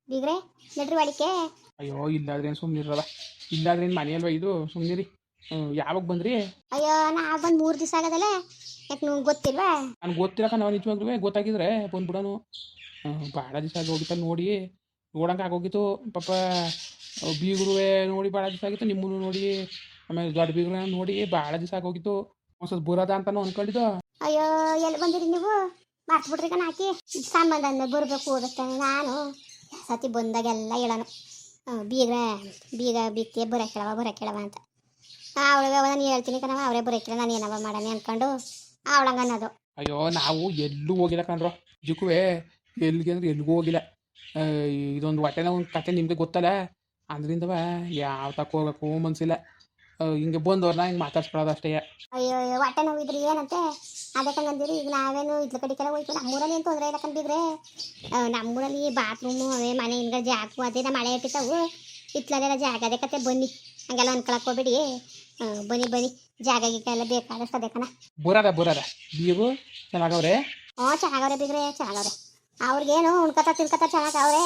ಬೀಗ್ರೆ ನಡ್ರಿ ಒಳಿಕೆ. ಅಯ್ಯೋ ಇಲ್ಲಾದ್ರೇನು ಸುಮ್ಮನಿರಲ್ಲ. ಇಲ್ಲಾದ್ರೇನು ಮನೆ ಅಲ್ವಾ ಇದು, ಸುಮ್ಮನಿರಿ. ಯಾವಾಗ ಬಂದ್ರಿ? ಅಯ್ಯೋ ನಾವು ಬಂದು 3 ದಿವಸ ಆಗದಲ್ಲ. ಯಾಕೆ ನಿಮ್ಗೆ ಗೊತ್ತಿಲ್ವಾ? ನನಗೆ ಗೊತ್ತಿರಕ ನಾವು ನಿಜವಾಗ್ಲೂ ಗೊತ್ತಾಗಿದ್ರೆ ಬಂದ್ಬಿಡೋನು. ಭಾಳ ದಿವಸ ಆಗಿ ಹೋಗಿತ್ತ ನೋಡಿ, ನೋಡಂಗೆ ಆಗೋಗಿತ್ತು ಪಾಪ. ಬೀಗರು ನೋಡಿ ಭಾಳ ದಿವಸ ಆಗಿತ್ತು, ನಿಮ್ಮನ್ನು ನೋಡಿ, ಆಮೇಲೆ ದೊಡ್ಡ ಬೀಗ್ರನ್ನ ನೋಡಿ ಭಾಳ ದಿವಸ ಆಗೋಗಿತ್ತು. ಒಂದ್ಸಲ ಬರೋದ ಅಂತಾನು ಅಂದ್ಕೊಂಡಿದ್ದು. ಅಯ್ಯೋ ಎಲ್ಲಿ ಬಂದಿರಿ ನೀವು? ಮರ್ತು ಬಿಟ್ರಿ ಕಣ ಹಾಕಿ ಸಂಬಂಧ ಅಂದ ಬರಬೇಕು ಹೋಗ್ತಾನೆ ನಾನು. ಸತಿ ಬಂದಾಗೆಲ್ಲ ಹೇಳೋನು ಬೀಗ ಬೀಗ ಬಿಕ್ಕೆ ಬರೋಕ್ಕೆಳವ ಅಂತ. ಅವಳಿಗೆ ನಾನು ಹೇಳ್ತೀನಿ ಕಣವ, ಅವರೇ ಬರೋಕ್ಕಿಲ್ಲ, ನಾನು ಏನವ ಮಾಡಾನೆ ಅಂದ್ಕೊಂಡು ಅವಳಂಗೆ ಅನ್ನೋದು. ಅಯ್ಯೋ ನಾವು ಎಲ್ಲೂ ಹೋಗಿಲ್ಲ ಕಣ್ರೋ ಜಿಕ್ಕುವೆ. ಎಲ್ಲಿಗೆ ಅಂದ್ರೆ ಎಲ್ಲಿಗೂ ಹೋಗಿಲ್ಲ. ಇದೊಂದು ಹೊಟ್ಟೆನ ಒಂದು ಕತೆ ನಿಮಗೆ ಗೊತ್ತಲ್ಲ, ಅಂದ್ರಿಂದವ ಯಾವ ತಕ್ಕ ಹೋಗಕ್ಕೂ ಮನ್ಸಿಲ್ಲ. ಹಿಂಗೆ ಬಂದವ್ರನ್ನ ಹಿಂಗೆ ಮಾತಾಡ್ಸ್ಕೊಳ್ಳೋದು ಅಷ್ಟೇ. ಅಯ್ಯೋ ಹೊಟ್ಟೆ ನೋವಿದ್ರಿ ಏನಂತೆ ಅದಕ್ಕಂಗಂದಿರಿ. ಈಗ ನಾವೇನು ಇದ್ಲ ಕಡೆಗೆಲ್ಲ ಹೋಯ್ತು, ನಮ್ಮೂರಲ್ಲಿ ಏನು ತೊಂದರೆ ಇಲ್ಲ ಕಂಡಿದ್ರೆ. ನಮ್ಮೂರಲ್ಲಿ ಬಾತ್ರೂಮು ಅವೇ, ಮನೆ ಹಿಂಗ ಜಾಗು ಅದೇ ನಮ್ಮ ಮಳೆ ಇಟ್ಟಿರ್ತಾವು. ಇತ್ಲದೆಲ್ಲ ಜಾಗ ಅದೇ ಕತೆ. ಬನ್ನಿ ಹಂಗೆಲ್ಲ ಅನ್ಕೊಳಕ್ ಹೋಗ್ಬೇಡಿ. ಬನ್ನಿ ಬನ್ನಿ, ಜಾಗ ಗೀಗ ಎಲ್ಲ ಬೇಕಾದಷ್ಟು ಅದೇ ಕಣ. ಬರದ ಬೀಗು ಚೆನ್ನಾಗವ್ರೆ. ಚೆನ್ನಾಗವ್ರೆ ಬೀಗ್ರೆ, ಚೆನ್ನಾಗವ್ರೆ. ಅವ್ರಿಗೇನು ಉಣ್ಕತ ತಿನ್ಕತ ಚೆನ್ನಾಗವ್ರೆ.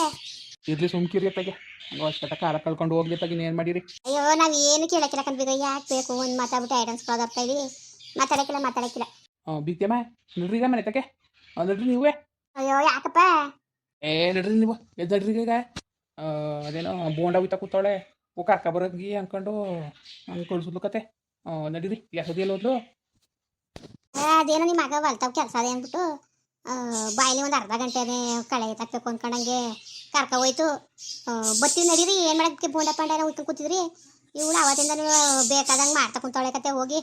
ಇರ್ಲಿ ಸುಮ್ಕಿರಿ ಅತ್ತಾಗೆ, ಅಷ್ಟಟ ಕಾಲ ಕಳ್ಕೊಂಡು ಹೋಗ್ಲಿ ತಗಿ ಏನು ಮಾಡಿರಿ. ಅಯ್ಯೋ ನಾವೇನು ಕೇಳಕ್ಕಿಲ್ಲ ಕಂಡ್ಬಿಗ, ಯಾಕೆ ಬೇಕು ಒಂದು ಮಾತಾಡ್ಬಿಟ್ಟು ಐಡನ್ಸ್ ಕೊಡೋದರ್ತಾ ಇದೀವಿ. ಮಾತಾಡಕ್ಕಿಲ್ಲ. ಬಿಗ್ತೇಮ್ಮ ನಡ್ರಿ ಈಗ ಮನೆ ತಕ್ಕೆ, ನಡ್ರಿ ನೀವೇ. ಅಯ್ಯೋ ಯಾಕಪ್ಪ? ನಡ್ರಿ ನೀವು ಎದ್ದು ನಡ್ರಿ ಈಗ. ಅದೇನೋ ಬೋಂಡ ಉಯ್ತಾ ಕೂತಾಳೆ, ಕರ್ಕ ಬರೋಗಿ ಅಂದ್ಕೊಂಡು ಹಂಗೆ ಕಳ್ಸುದ್ಲು ಕತೆ. ನಡೀರಿ ಯಾಸದಿಯಲ್ಲಿ ಹೋದ್ಲು. ಅದೇನೋ ನಿಮ್ಮ ಮಗ ಹೊಲ್ತಾವ್ ಕೆಲಸ ಅದೇ ಅಂದ್ಬಿಟ್ಟು ಬಾಯಲ್ಲಿ ಒಂದು ಅರ್ಧ ಗಂಟೆನೇ ಕಳೆ ತಕ್ಕಬೇಕು ಅಂದ್ಕೊಂಡಂಗೆ ಕರ್ಕ ಹೋಯ್ತು. ಬತ್ತೀವಿ ನಡೀರಿ, ಏನು ಮಾಡೋದಕ್ಕೆ ಬೋಂಡ ಪಾಂಡ ಉಯ್ಕೊಂಡು ಕೂತಿದ್ರಿ. ಇವಳು ಅವತ್ತಿಂದ ಬೇಕಾದಂಗೆ ಮಾಡ್ತಾ ಕುಂತವಳೆ ಕತೆ. ಹೋಗಿ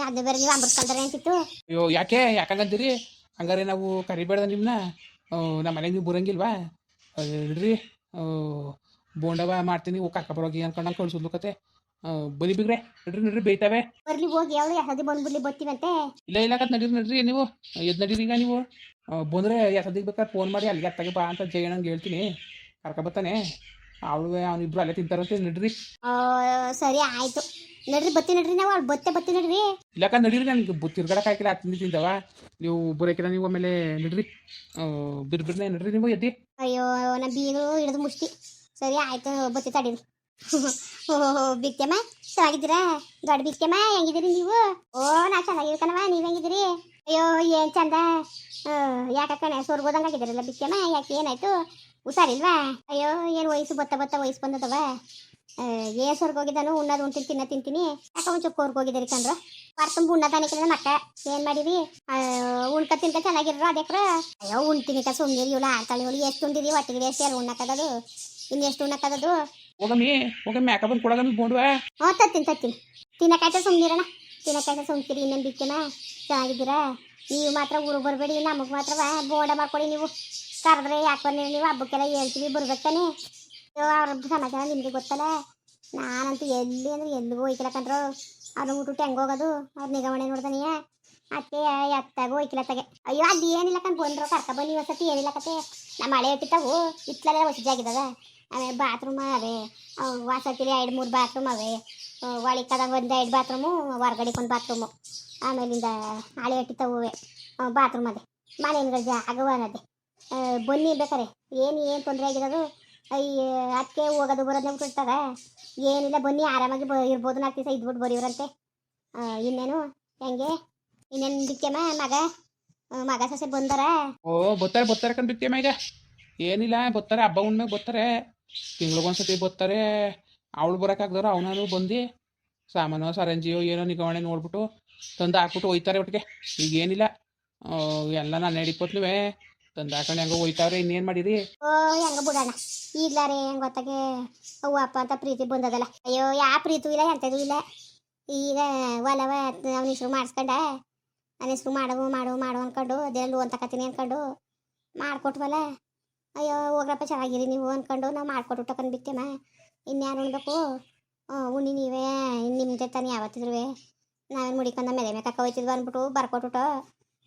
ಅದು ಬೇರೆ ನೀವು ಅಂಬರ್ಸ್ಕೊಳ್ತಾರೆ ಅಂತಿತ್ತು. ಅಯ್ಯೋ ಯಾಕಂಗಂತೀರಿ? ಹಂಗಾರೆ ನಾವು ಕರಿಬೇಡ್ದ ನಿಮ್ಮನ್ನ? ನಮ್ಮ ಮನೆಗೆ ನೀವು ಬರಂಗಿಲ್ವಾ? ನಡ್ರಿ, ಬೋಂಡವ ಮಾಡ್ತೀನಿ ಕರ್ಕ ಬರೋಗಿ ಅಂದ್ಕೊಂಡಂಗೆ ಕಳ್ಸುದ್ಲು ಕತೆ. ಬನ್ನಿ ಬಿಗ್ರೆ, ನಡ್ರಿ ಬೇಯ್ತಾವೆ. ಬರ್ಲಿ ಹೋಗಿ, ಅವಳು ಯಾಸದಿ ಬಂದ್ಬಿಡ್ಲಿ ಬತ್ತೀವಂತೆ. ಇಲ್ಲ ಕತ್ ನಡೀರಿ ನೀವು ಎದ್ದು ನಡೀರಿ ಈಗ. ನೀವು ಬಂದರೆ ಯಾಸದಿಗೆ ಬೇಕಾದ್ರೆ ಫೋನ್ ಮಾಡಿ ಅಲ್ಲಿಗೆ ಅತ್ತಾಗೆ ಬಾ ಅಂತ ಜಯಣ್ಣಂಗೆ ಹೇಳ್ತೀನಿ, ಕರ್ಕ ಬರ್ತಾನೆ. ಅವಳು ಅವನಿಬ್ರು ಅಲ್ಲೇ ತಿಂತಾರಂತೆ. ನಡ್ರಿ. ಸರಿ ಆಯ್ತು, ನಡ್ರಿ ಬತ್ತಿ ನಡ್ರಿ. ನಾವು ಅವ್ಳು ಬತ್ತಿ ನಡ್ರಿ. ಇಲ್ಲಕ್ಕ ನಡೀರಿ, ನನಗೆ ತಿರ್ಗಡಕ್ಕೆ ಹಾಕಿಲ್ಲ, ಹತ್ತಿಂದ ತಿಂದವ ನೀವು ಬರೋಕಿಲ್ಲ. ನೀವು ಆಮೇಲೆ ನಡ್ರಿ, ಬಿರ್ಬಿರ್ನೆ ನಡ್ರಿ ನೀವು ಎದ್ದಿ. ಅಯ್ಯೋ ನಾ ಬೀಗರು ಹಿಡಿದು ಮುಷ್ಟಿ. ಸರಿ ಆಯ್ತು, ಬತ್ತಿ ತಡೀರಿ. ಬಿಕ್ತಮ್ಮ ಚೆನ್ನಾಗಿದ್ದೀರಾ? ದೊಡ್ಡ ಬಿಕ್ತಮ್ಮ ಹೆಂಗಿದ್ದೀರಿ ನೀವು? ನಾ ಚೆನ್ನಾಗಿದ್ದೀವಿ ಕಣವ, ನೀವು ಹೆಂಗಿದ್ದೀರಿ? ಅಯ್ಯೋ ಏನು ಚಂದ. ಯಾಕಕ್ಕಣೆ ಸೊರ್ಗೋದಂಗಾಗಿದ್ದೀರಲ್ಲ ಬಿಕ್ತಮ್ಮ, ಯಾಕೆ ಏನಾಯ್ತು? ಹುಷಾರಿಲ್ವಾ? ಅಯ್ಯೋ ಏನು ವಯಸ್ಸು ಬತ್ತ ವಯಸ್ಸು ಬಂದದವ. ಏನು ಸೊರ್ಗೋಗಿದ್ದಾನು? ಉಣ್ಣದು ಉಣ್ತೀನಿ ತಿಂತೀನಿ. ಯಾಕೆ ಒಂದು ಚೊಕ್ಕ ಹೋಗಿದ್ದೀರಿ ಕಂಡ್ರ? ತುಂಬ ಉಣ್ಣದಾನಿಕ್ಕಿಲ್ಲ ಮಕ್ಕ. ಏನು ಮಾಡಿರಿ? ಉಣ್ಕ ತಿನ್ಕ ಚೆನ್ನಾಗಿರೋ ಅದಕ್ರ? ಅಯ್ಯೋ ಉಣ್ತೀನಿ ಕ ಸುಮ್ಮನೆ ಇವಳು ಆಡ್ತಾಳೆ. ಇವಳು ಎಷ್ಟು ಉಂಡಿರಿ ಒಟ್ಟಿಗೆ ಎಷ್ಟು ಎಲ್ಲ ಉಣ್ಣಕ್ಕದದು? ಇನ್ನೆಷ್ಟು ಉಣ್ಣಕ್ಕದದು? ಹೋಗಮ್ಮಿ ಯಾಕ ಬಂದು ಕೊಡಗಮ್ಮಿ ಬೋಂಡುವ. ತತ್ತೀನಿ ತಿನ್ನಕಾಯ್ತ ಸುಮ್ಮನಿರೋಣ. ತಿನ್ನಕಾಯ್ತ ಸುಮ್ಕಿರಿ. ಇನ್ನೇನು ಬಿಕ್ಕೇನ? ಚೆನ್ನಾಗಿದ್ದೀರಾ? ನೀವು ಮಾತ್ರ ಊರಿಗೆ ಬರಬೇಡಿ, ನಮಗೆ ಮಾತ್ರ ಬೋಂಡ ಮಾಡ್ಕೊಡಿ. ನೀವು ಕರೆದ್ರೆ ಯಾಕೆ ಬಂದಿರಿ? ನೀವು ಹಬ್ಬಕ್ಕೆಲ್ಲ ಹೇಳ್ತೀವಿ ಬರ್ಬೇಕಾನೆ. ಅವ್ರ ಸಮಾಚಾರ ನಿಮಗೆ ಗೊತ್ತಲ್ಲ. ನಾನಂತೂ ಎಲ್ಲಿ ಅಂದ್ರೆ ಎಲ್ಲಿಗೂ ಹೋಯ್ಕಿಲ್ಲ ಕಂಡ್ರು. ಅವ್ರನ್ನ ಊಟ ಹೆಂಗೆ ಹೋಗೋದು? ಅವ್ರ ನಿಗಮಣೆ ನೋಡ್ದಾನೀಯ ಅತ್ತೆ ಎತ್ತಾಗೋ ಹೋಯ್ಕಿಲ್ಲ ತಗೆ. ಅಯ್ಯೋ ಅಲ್ಲಿ ಏನಿಲ್ಲ ಕಂಡು ಬಂದ್ರು ಕರ್ಕ ಬನ್ನಿ ವಸತಿ. ಏನಿಲ್ಲ ಕತೆ, ನಮ್ಮ ಮಳೆ ಇಟ್ಟಿತ್ತಾವು ಇತ್ಲೆಲ್ಲ ವಸತಿಯಾಗಿದ್ದದ. ಆಮೇಲೆ ಬಾತ್ರೂಮ್ ಅವೇ, ವಸತಿಲಿ 2-3 ಬಾತ್ರೂಮ್ ಅವೇ. ಒಳಿಕದಂಗೆ ಒಂದು 2 ಬಾತ್ರೂಮು, ಹೊರ್ಗಡೆಗೆ ಒಂದು ಬಾತ್ರೂಮು. ಆಮೇಲಿಂದ ಹಳೆ ಇಟ್ಟಿತ್ತವು ಬಾತ್ರೂಮ್ ಅದೇ. ಮನೆ ಹಿಂಗಳು ಜಾಗವ ಅನ್ನೋದೇ. ಬನ್ನಿ ಬೇಕಾರೆ, ಏನು ತೊಂದರೆ ಆಗಿರೋದು? ಅದಕ್ಕೆ ಹೋಗೋದು ಬರೋದನ್ನ ಬಿಟ್ಟಿರ್ತಾರೆ. ಏನಿಲ್ಲ ಬನ್ನಿ, ಆರಾಮಾಗಿ ಇರ್ಬೋದು. 4 ದಿವಸ ಇದ್ಬಿಟ್ಟು ಬರೀವ್ರಂತೆ. ಇನ್ನೇನು ಹೆಂಗೆ? ಇನ್ನೇನು ಬಿಕ್ಕಮ್ಮ ಮಗ ಸೊಸೆ ಬಂದಾರ? ಬರ್ತಾರೆ ಕಂಡು ಬಿತ್ತೇಮ್ಮ. ಈಗ ಏನಿಲ್ಲ, ಬರ್ತಾರೆ ಹಬ್ಬ ಉಣ್ಮೇಲೆ ಬರ್ತಾರೆ. ತಿಂಗ್ಳಿಗೊಂದ್ಸತಿ ಬರ್ತಾರೆ. ಅವಳು ಬರೋಕ್ಕಾಗ್ದಾರ ಅವನಾನು ಬಂದು ಸಾಮಾನು ಸರಂಜಿಯೋ ಏನೋ ನಿಗಮಣೆ ನೋಡ್ಬಿಟ್ಟು ತಂದು ಹಾಕ್ಬಿಟ್ಟು ಹೋಯ್ತಾರೆ ಒಟ್ಟಿಗೆ. ಈಗ ಏನಿಲ್ಲ, ಎಲ್ಲ ನಾನು ನಡಿಪತ್ನುವೆ ತಂದು ಹಾಕೊಂಡು ಹೆಂಗೋ ಹೋಯ್ತಾವ್ರೆ. ಇನ್ನೇನು ಮಾಡಿರಿ? ಹೆಂಗ ಬಿಡೋಣ ಈಗ್ಲಾರೆ ಹೆಂಗೆ ಗೊತ್ತಾಗೆ ಅವ್ವ ಅಪ್ಪ ಅಂತ ಪ್ರೀತಿ ಬಂದದಲ್ಲ. ಅಯ್ಯೋ ಯಾವ ಪ್ರೀತಿ ಇಲ್ಲ, ಎಂಥದ್ದು ಇಲ್ಲ. ಈಗ ಒಲವ ಅವನ ಹೆಸ್ರು ಮಾಡಿಸ್ಕೊಂಡ, ನನ್ನ ಹೆಸ್ರು ಮಾಡು ಅಂದ್ಕೊಂಡು ಅದೇ ಲೋನ್ ತಗೋತೀನಿ ಅಂದ್ಕೊಂಡು ಮಾಡಿಕೊಟ್ವಲ್ಲ. ಅಯ್ಯೋ ಹೋಗ್ರಪ್ಪ ಚೆನ್ನಾಗಿರಿ ನೀವು ಅಂದ್ಕೊಂಡು ನಾವು ಮಾಡಿಕೊಟ್ಟು ತಗೊಂಡು ಬಿತ್ತೇಮ್ಮ. ಇನ್ಯಾರು ಉಣ್ಬೇಕು? ಉಣ್ಣಿ ನೀವೇ ನಿಮ್ಮದೇ ತಾನೇ ಯಾವತ್ತಿದ್ರು. ನಾವೇನು ಮುಡಿಕೊಂಡು ಮೇಲೆ ಕಕ್ಕ ಹೋಯ್ತಿದ್ವಿ ಅಂದ್ಬಿಟ್ಟು ಬರ್ಕೊಟ್ಟು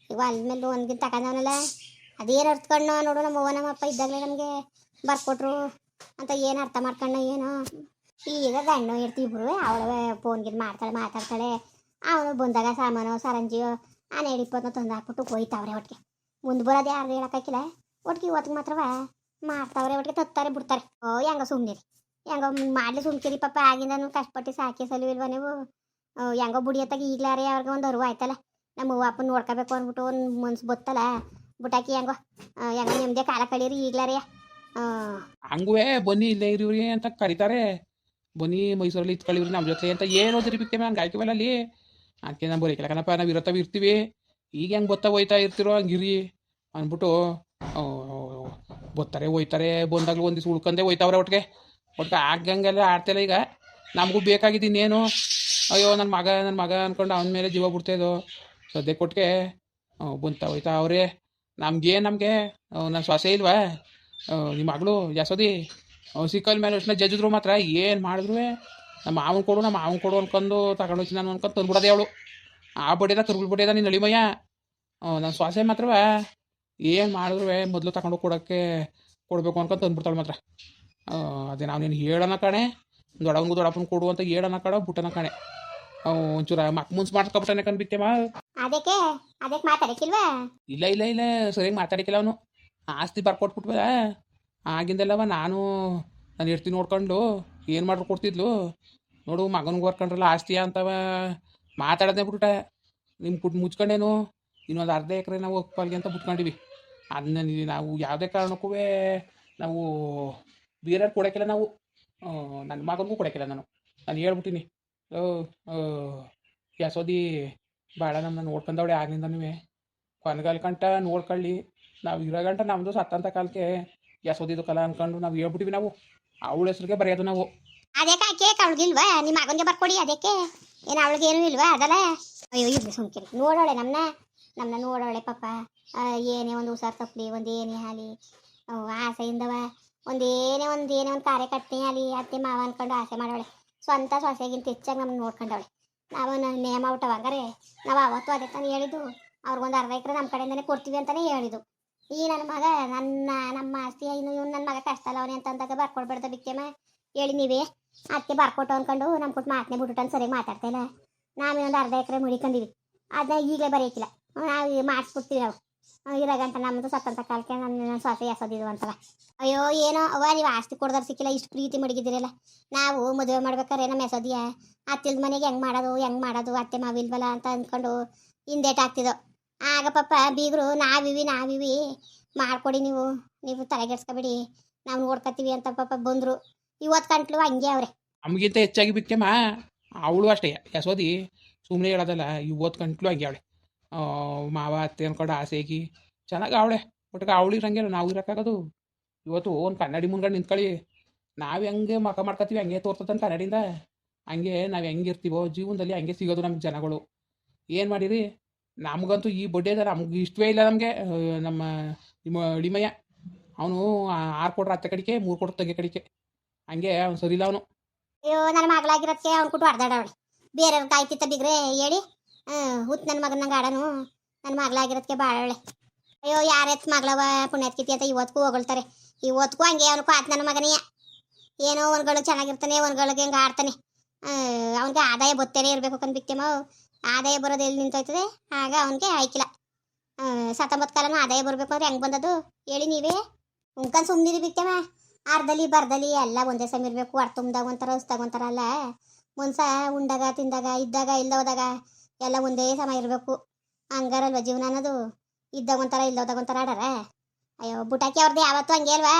ಈಗ ಅಲ್ಮೇಲೆ ಲೋನ್ಗಿಂತ ತಗೊಂಡವನಲ್ಲ. ಅದೇನು ಅರ್ಥಕೊಂಡು ನೋಡು, ನಮ್ಮ ಅವ್ವ ನಮ್ಮ ಅಪ್ಪ ಇದ್ದಾಗಲೇ ನಮಗೆ ಬರ್ಕೊಟ್ರು ಅಂತ ಏನು ಅರ್ಥ ಮಾಡ್ಕೊಂಡು ಏನೋ. ಈಗ ಗಂಡು ಇರ್ತಿಬ್ರು, ಅವಳವೇ ಫೋನ್ಗಿದ್ದು ಮಾತಾಡ್ತಾಳೆ. ಅವನು ಬಂದಾಗ ಸಾಮಾನು ಸರಂಜಿಯೋ 12-20 ತಂದು ಹಾಕ್ಬಿಟ್ಟು ಹೋಯ್ತಾವ್ರೆ ಒಟ್ಟಿಗೆ. ಮುಂದೆ ಬರೋದು ಯಾರು ಹೇಳೋಕ್ಕಾಗಿಲ್ಲ. ಒಟ್ಟಿಗೆ ಇವತ್ತಿಗೆ ಮಾತ್ರವ ಮಾಡ್ತಾವ್ರೆ ಒಟ್ಟಿಗೆ ತತ್ತಾರೆ ಬಿಡ್ತಾರೆ. ಓ ಹೆಂಗ ಸುಮ್ಮನಿರಿ, ಹೆಂಗೋ ಮಾಡ್ಲಿ ಸುಮ್ಕಿರಿ ಪಾಪ. ಆಗಿಂದ ಕಷ್ಟಪಟ್ಟು ಸಾಕಿ ಸಲುವಿಲ್ವ ನೀವು? ಹೆಂಗೋ ಬುಡಿಯತ್ತಾಗ ಈಗ್ಲಾರೆ ಅವ್ರಿಗೆ ಒಂದು ಅರಿವು ಆಯ್ತಲ್ಲ. ನಮ್ಮ ಅವ್ವ ಅಪ್ಪನ ನೋಡ್ಕೋಬೇಕು ಅಂದ್ಬಿಟ್ಟು ಒಂದು ಮನ್ಸು ಬತ್ತಲ್ಲ. ಬುಟಾಕಿ ಹೆಂಗೋ ಹೆಂಗೋ ನಿಮ್ಮದೇ ಕಾಲ ಕಳೀರಿ ಈಗ್ಲಾರೆ. ಹಂಗುವೆ ಬನ್ನಿ ಇಲ್ಲೇ ಇರಿವ್ರಿ ಅಂತ ಕರೀತಾರೆ. ಬನ್ನಿ ಮೈಸೂರಲ್ಲಿ ಇತ್ಕೊಳ್ಳಿವ್ರಿ ನಮ್ಮ ಜೊತೆ ಅಂತ ಏನು ಓದಿರಿ ಬಿತ್ತೇವೆ ಹಂಗೆ ಆಯ್ತೀವಲ್ಲ ಅಲ್ಲಿ. ಅದಕ್ಕೆ ನಾವು ಬರೀ ಕಣಪ್ಪ, ನಾವು ಇರತ್ತವ ಇರ್ತೀವಿ. ಈಗ ಹೆಂಗೆ ಬತ್ತಾ ಹೋಯ್ತಾ ಇರ್ತಿರೋ ಹಂಗಿರಿ ಅಂದ್ಬಿಟ್ಟು ಬತ್ತಾರೆ ಹೋಯ್ತಾರೆ. ಬಂದಾಗಲೂ ಒಂದು ದಿವ್ಸ ಉಳ್ಕೊಂಡೆ ಹೋಯ್ತಾವ್ರೆ ಒಟ್ಟಿಗೆ. ಆಗಂಗೆಲ್ಲ ಆಡ್ತಿಲ್ಲ ಈಗ. ನಮಗೂ ಬೇಕಾಗಿದ್ದು ಇನ್ನೇನು. ಅಯ್ಯೋ ನನ್ನ ಮಗ ಅಂದ್ಕೊಂಡು ಅವನ ಮೇಲೆ ಜೀವ ಬಿಡ್ತಾಯಿದ್ದೋ. ಸದ್ಯ ಕೊಟ್ಟಿಗೆ ಬಂತಾ ಹೋಯ್ತಾ ಅವ್ರೆ. ನಮಗೆ ನನ್ನ ಸೊಸೆ ಇಲ್ವಾ? ನಿಮ್ಮ ಮಗಳು ಯಶೋದಿ ಸಿಕ್ಕಲ್ ಮೇಲೆ ಅಷ್ಟನ್ನ ಜಜ್ಜಿದ್ರು ಮಾತ್ರ ಏನು ಮಾಡಿದ್ರು ನಮ್ಮ ಮಾವನ ಕೊಡು ಅನ್ಕೊಂಡು ತಗೊಂಡು ಹೋಗ್ತೀನಿ ನಾನು ಅನ್ಕೊಂಡು ತಂದ್ಬಿಡೋದೆ ಅವಳು. ಆ ಬಡಿಯದ ಕರ್ಗುಲ್ ಬಡಿಯದ ನೀನು ನಳಿಮಯ್ಯ. ನನ್ನ ಸೊಸೆ ಮಾತ್ರವ ಏನು ಮಾಡಿದ್ರು ಮೊದಲು ತಗೊಂಡು ಕೊಡಬೇಕು ಅನ್ಕೊಂಡು ತಂದ್ಬಿಡ್ತಾಳೆ ಮಾತ್ರ. ಅದೇ ನಾವು ನೀನು ಹೇಳೋಣ ಕಣೆ, ದೊಡ್ಡಪ್ಪನ ಕೊಡು ಅಂತ ಹೇಳೋಣ ಕಣ ಬಿಟ್ಟನ ಕಣೆ. ಒಂಚೂರ ಮುನ್ಸ್ ಮಾಡಿಸ್ಕೊಬಿಟ್ಟನೆ ಕಣ್ಬಿತ್ತೇಮ್ಮ. ಅದಕ್ಕೆ ಮಾತಾಡಕ್ಕಿಲ್ವಾ? ಇಲ್ಲ ಸರಿಯಾಗಿ ಮಾತಾಡಿಕಿಲ್ಲ ಅವನು. ಆಸ್ತಿ ಬರ್ಕೊಟ್ಬಿಟ್ವ ಆಗಿಂದೆಲ್ಲವ ನಾನು ಇರ್ತೀನಿ ನೋಡ್ಕೊಂಡು ಏನು ಮಾಡ್ರು ಕೊಡ್ತಿದ್ಲು ನೋಡು. ಮಗನಿಗೆ ಬರ್ಕೊಂಡ್ರಲ್ಲ ಆಸ್ತಿಯ ಅಂತವ ಮಾತಾಡೋದೇ ಬಿಟ್ಟ. ನಿಮ್ಮ ಮುಚ್ಕೊಂಡೇನು ಇನ್ನೊಂದು ಅರ್ಧ ಎಕರೆ ನಾವು ಒಪ್ಪಲ್ಗೆ ಅಂತ ಬಿಟ್ಕೊಂಡಿವಿ. ಅದನ್ನ ನಾವು ಯಾವುದೇ ಕಾರಣಕ್ಕೂ ನಾವು ಬೇರೆ ಕೊಡೋಕ್ಕಿಲ್ಲ. ನಾವು ನನ್ನ ಮಗನಿಗೂ ಕೊಡೋಕ್ಕಿಲ್ಲ. ನಾನು ಹೇಳ್ಬಿಟ್ಟಿನಿ. ಯಶೋದಿ ಭಾಳ ನಮ್ಮನ್ನ ನೋಡ್ಕೊಂಡವಳೆ ಆಗ್ಲಿಂದನೂ. ಕೊನೆಗಾಲ ಗಂಟ ನೋಡ್ಕೊಳ್ಳಿ, ನಾವು ಇರೋ ಗಂಟ ನಮ್ಮದು ಸತ್ತಂತ ಕಾಲಕ್ಕೆ ಯಶೋದಿದು ಕಲ ಅಂದ್ಕೊಂಡು ನಾವು ಹೇಳ್ಬಿಟ್ಟಿವಿ. ನಾವು ಅವಳ ಹೆಸ್ರಿಗೆ ಬರೆಯೋದು ನಾವು. ಅದಕ್ಕೆ ಕೇಕ್ ಅವಳಿಗಿಲ್ವಾ? ನಿಮ್ಮ ಮಗನಿಗೆ ಬರ್ಕೊಡಿ. ಅದಕ್ಕೆ ಏನು ಅವಳಿಗೇನು ಇಲ್ವಾ? ಅದಲ್ಲ. ಅಯ್ಯೋ ಇರ್ಲಿ ಸುಮ್ಕಿರಿ. ನೋಡೋಳೆ ನಮ್ಮನ್ನ ನೋಡೋಳೆ ಪಾಪ. ಏನೇ ಒಂದು ಹುಷಾರು ತಪ್ಪಲಿ, ಒಂದು ಏನೇ ಆಗಲಿ ಆಸೆಯಿಂದವ ಒಂದೇನೇ ಒಂದು ಕಾರ್ಯ ಕಟ್ಟೆ ಆಗಲಿ ಅತ್ತೆ ಮಾವ ಅಂದ್ಕೊಂಡು ಆಸೆ ಮಾಡೋಳೆ. ಸ್ವಂತ ಸೊಸೆಗಿಂತ ಹೆಚ್ಚಾಗಿ ನಮ್ಮನ್ನ ನೋಡ್ಕೊಂಡವಳೆ. ನಾವು ನೇಮ ಊಟವ ಹಂಗಾರೆ ನಾವು ಅವತ್ತು ಅದೇ ತಾನು ಹೇಳಿದ್ದು. ಅವ್ರಿಗೊಂದು ಅರ್ಧ ಎಕರೆ ನಮ್ಮ ಕಡೆಯಿಂದನೇ ಕೊಡ್ತೀವಿ ಅಂತಲೇ ಹೇಳಿದ್ದು. ಈ ನನ್ನ ಮಗ ನಮ್ಮ ಆಸ್ತಿ ಇನ್ನು ಇವ್ನು ನನ್ನ ಮಗ ಕಷ್ಟ ಅಲ್ಲ ಅವನೇ ಅಂತ ಅಂದಾಗ ಬರ್ಕೊಡ್ಬೇಡ್ದ ಬಿಕ್ಕೇಮ ಹೇಳಿ ನೀವೇ. ಅದಕ್ಕೆ ಬರ್ಕೊಟ್ಟು ಅಂದ್ಕೊಂಡು ನಮ್ಮ ಕೊಟ್ಟು ಮಾತನೇ ಬಿಟ್ಬಿಟ್ಟು ಸರಿಯಾಗಿ ಮಾತಾಡ್ತಾ ಇಲ್ಲ. ನಾವೇನೊಂದು ಅರ್ಧ ಎಕರೆ ಮುಡಿಕೊಂಡಿವಿ. ಅದನ್ನ ಈಗಲೇ ಬರೆಯಕ್ಕಿಲ್ಲ, ನಾವು ಮಾಡಿಸ್ಬಿಡ್ತೀವಿ. ನಾವು ಇರೋ ಗಂಟ ನಮ್ಮದು ಸತ್ತಂತ ಕಾಲಕ್ಕೆ ನನ್ನ ಸೊಸೆ ಎಸೋದಿದ್ದು ಅಂತವ. ಅಯ್ಯೋ ಏನೋ ಅವ್ವ, ನೀವು ಆಸ್ತಿ ಕೊಡ್ದಾರ ಸಿಕ್ಕಿಲ್ಲ, ಇಷ್ಟು ಪ್ರೀತಿ ಮಡಗಿದ್ದೀರಲ್ಲ. ನಾವು ಮದುವೆ ಮಾಡ್ಬೇಕಾರೆ ನಮ್ಮ ಎಸೋದಿಯ ಅತ್ತಿಲ್ದ ಮನೆಗೆ ಹೆಂಗೆ ಮಾಡೋದು ಅತ್ತೆ ಮಾವಿಲ್ವಲ್ಲ ಅಂತ ಅಂದ್ಕೊಂಡು ಹಿಂದೇಟ್ ಆಗ್ತಿದ್ದೋ. ಆಗ ಪಾಪ ಬೀಗರು ನಾವಿವಿ ಮಾಡ್ಕೊಡಿ, ನೀವು ತಲೆಗೆಡ್ಸ್ಕೊಬೇಡಿ, ನಾವು ನೋಡ್ಕೊತೀವಿ ಅಂತ ಪಾಪ ಬಂದರು. ಇವತ್ತು ಗಂಟ್ಲು ಹಂಗೆ ಅವ್ರೆ. ನಮಗಿಂತ ಹೆಚ್ಚಾಗಿ ಬಿಕ್ಕಮ್ಮ ಅವಳು ಅಷ್ಟೇ. ಯಶೋದಿ ಸುಮ್ಮನೆ ಹೇಳೋದಲ್ಲ, ಇವತ್ತು ಗಂಟ್ಲು ಹಂಗೆ ಅವಳೆ. ಮಾವ ಅತ್ತೆ ಅಂದ್ಕೊಂಡು ಆಸೆಗಿ ಚೆನ್ನಾಗಿ ಅವಳೆ. ಒಟ್ಟಿಗೆ ಅವಳಿಗೆ ಹಂಗೆ ನಾವು ಇರೋಕ್ಕಾಗೋದು? ಇವತ್ತು ಒಂದು ಕನ್ನಡಿ ಮುಂದ್ಗಡೆ ನಿಂತ್ಕೊಳ್ಳಿ, ನಾವು ಹೆಂಗೆ ಮಕ ಮಾಡ್ಕೊತೀವಿ ಹಂಗೆ ತೋರ್ತದಂತ ಕನ್ನಡಿಯಿಂದ. ಹಂಗೆ ನಾವು ಹೆಂಗಿರ್ತೀವೋ ಜೀವನದಲ್ಲಿ ಹಂಗೆ ಸಿಗೋದು ನಮ್ಗೆ ಜನಗಳು. ಏನು ಮಾಡಿರಿ? ನಮಗಂತೂ ಈ ಬಡ್ಡೆದ ನಮ್ಗೆ ಇಷ್ಟವೇ ಇಲ್ಲ. ನಮಗೆ ನಿಮ್ಮ ಅಳಿಮಯ್ಯ ಅವನು 6 ಕೊಡ್ರ ಅತ್ತೆ ಕಡಿಕೆ 3 ಕೊಡ್ರ ತೆಗೆ ಕಡಿಕೆ. ಹಂಗೆ ಅವ್ನು ಸರಿ ಇಲ್ಲ ಅವನು. ಅಯ್ಯೋ ನನ್ನ ಮಗಳಾಗಿರೋದಕ್ಕೆ ಅವ್ನು ಕೊಟ್ಟು ಹೊಡೆದಾಡವಳೆ. ಬೇರೆಯವ್ರ ಕಾಯ್ತಿತ್ತ ಬಿಗ್ರೆ ಹೇಳಿ. ಹುತ್ತು ನನ್ನ ಮಗನಂಗೆ ಆಡನು. ನನ್ನ ಮಗಳಾಗಿರೋದಕ್ಕೆ ಬಾಳವಳೆ. ಅಯ್ಯೋ ಯಾರೆತ್ ಮಗಳವ ಪುಣ್ಯತ್ಕಿತಿ ಅಂತ ಇವತ್ತಿಗೂ ಹೊಗಳ್ತಾರೆ. ಇವತ್ತಿಗೂ ಹಂಗೆ ಅವನು ಪಾತ್ ನನ್ನ ಮಗನೆಯ. ಏನೋ ಒಂದ್ಗಳು ಚೆನ್ನಾಗಿರ್ತಾನೆ, ಒಂದ್ಗಳಿಗೆ ಹೆಂಗೆ ಆಡ್ತಾನೆ. ಅವನಿಗೆ ಆದಾಯ ಬತ್ತೇನೆ ಇರಬೇಕು ಕಂದ್ಬಿಕ್ತೇಮ. ಆದಾಯ ಬರೋದು ಎಲ್ಲಿ ನಿಂತೋಯ್ತದೆ? ಆಗ ಅವನಿಗೆ ಆಯ್ಕಿಲ್ಲ. 19 ಕಾಲನೂ ಆದಾಯ ಬರಬೇಕು ಅಂದ್ರೆ ಹೆಂಗೆ ಬಂದದು ಹೇಳಿ ನೀವೇ? ಉಂಕಂದು ಸುಮ್ಮನಿರಿ ಬಿಕ್ತೇಮ. ಅರ್ಧಲಿ ಬರ್ದಲಿ ಎಲ್ಲ ಒಂದೇ ಸಮ ಇರಬೇಕು. ಅರ್ಥ ತುಂಬ್ದಾಗ ಒಂಥರ ಹಸ್ದಾಗ ಒಂಥರ ಅಲ್ಲ. ಮನ್ಸ ಉಂಡಾಗ ತಿಂದಾಗ ಇದ್ದಾಗ ಇಲ್ಲ ಹೋದಾಗ ಎಲ್ಲ ಒಂದೇ ಸಮ ಇರಬೇಕು. ಹಂಗಾರಲ್ವ ಜೀವನ ಅನ್ನೋದು? ಇದ್ದಾಗ ಒಂಥರ ಇಲ್ಲ ಹೋದಾಗ ಒಂಥರ ಆಡಾರ. ಅಯ್ಯೋ ಬುಟಾಕಿ ಅವ್ರದ್ದು ಯಾವತ್ತೂ ಹಂಗೆ ಅಲ್ವಾ?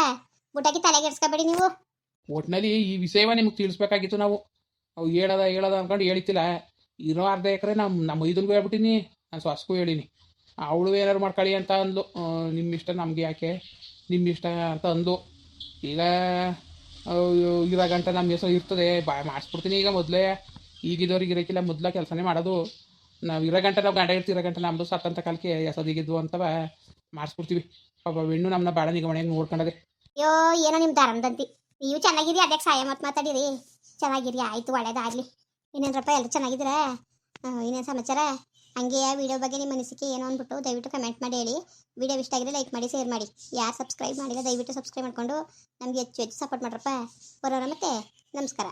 ಬುಟಾಕಿ ತಲೆಗೆಡ್ಸ್ಕೊಬೇಡಿ ನೀವು. ಒಟ್ಟಿನಲ್ಲಿ ಈ ವಿಷಯವ ನಿಮ್ಗೆ ತಿಳಿಸ್ಬೇಕಾಗಿತ್ತು. ನಾವು ಹೇಳೋದ ಅಂದ್ಕೊಂಡು ಹೇಳಿತಿಲ್ಲ. ಇರೋ ಅರ್ಧ ಎಕರೆ ನಮ್ಮ ಇದನ್ಗೂ ಹೇಳ್ಬಿಟ್ಟಿನಿ, ನಾನು ಸೊಸಗೂ ಹೇಳಿನಿ. ಅವಳು ಏನಾರು ಮಾಡ್ಕೊಳ್ಳಿ ಅಂತ ಅಂದ್ಲು. ನಿಮ್ಮ ಇಷ್ಟ, ನಮಗೆ ಯಾಕೆ, ನಿಮ್ಮ ಇಷ್ಟ ಅಂತ ಅಂದ್ಲು. ಈಗ ಇರೋ ಗಂಟ ನಮ್ಮ ಹೆಸರು ಇರ್ತದೆ, ಮಾಡಿಸ್ಬಿಡ್ತೀನಿ. ಈಗ ಮೊದಲೇ ಈಗಿದ್ದವ್ರಿಗೆ ಇರೋಕ್ಕಿಲ್ಲ, ಮೊದಲ ಕೆಲಸನೇ ಮಾಡೋದು. ನಾವು ಇರೋ ಗಂಟೆ ನಾವು ಗಂಡ ಇರ್ತಿರೋ ಗಂಟೆ ನಮ್ಮದು ಸತ್ತಂತ ಕಾಲಕ್ಕೆ ಹೆಸದಿಗಿದ್ವು ಅಂತವ ಮಾಡಿಸ್ಬಿಡ್ತೀವಿ. ಪಾಪ ಹೆಣ್ಣು ನಮ್ಮನ್ನ ಭಾಳ ನಿಗಮಣೆಯಾಗಿ ನೋಡ್ಕೊಂಡದೆ. ಅಯ್ಯೋ ಏನೋ ನಿಮ್ಮ ಧರ್ಮದಂತಿ. ನೀವು ಚೆನ್ನಾಗಿರಿ, ಅದಕ್ಕೆ ಸಾಯ ಮಾತಾಡಿರಿ. ಚೆನ್ನಾಗಿರಿ, ಆಯಿತು, ಒಳ್ಳೇದಾಗಲಿ. ಇನ್ನೇನಪ್ಪ ಎಲ್ಲರೂ ಚೆನ್ನಾಗಿದ್ದೀರಾ? ಇನ್ನೇನು ಸಮಾಚಾರ? ಹಂಗೆ ವಿಡಿಯೋ ಬಗ್ಗೆ ನಿಮ್ಮ ಅನಿಸಿಕೆ ಏನೋ ಅಂದ್ಬಿಟ್ಟು ದಯವಿಟ್ಟು ಕಮೆಂಟ್ ಮಾಡಿ ಹೇಳಿ. ವಿಡಿಯೋ ಇಷ್ಟ ಆಗಿದ್ರೆ ಲೈಕ್ ಮಾಡಿ, ಶೇರ್ ಮಾಡಿ. ಯಾರು ಸಬ್ಸ್ಕ್ರೈಬ್ ಮಾಡಿಲ್ಲ ದಯವಿಟ್ಟು ಸಬ್ಸ್ಕ್ರೈಬ್ ಮಾಡಿಕೊಂಡು ನಮಗೆ ಹೆಚ್ಚು ಸಪೋರ್ಟ್ ಮಾಡ್ರಪ್ಪ. ಬರೋಣ ಮತ್ತೆ. ನಮಸ್ಕಾರ.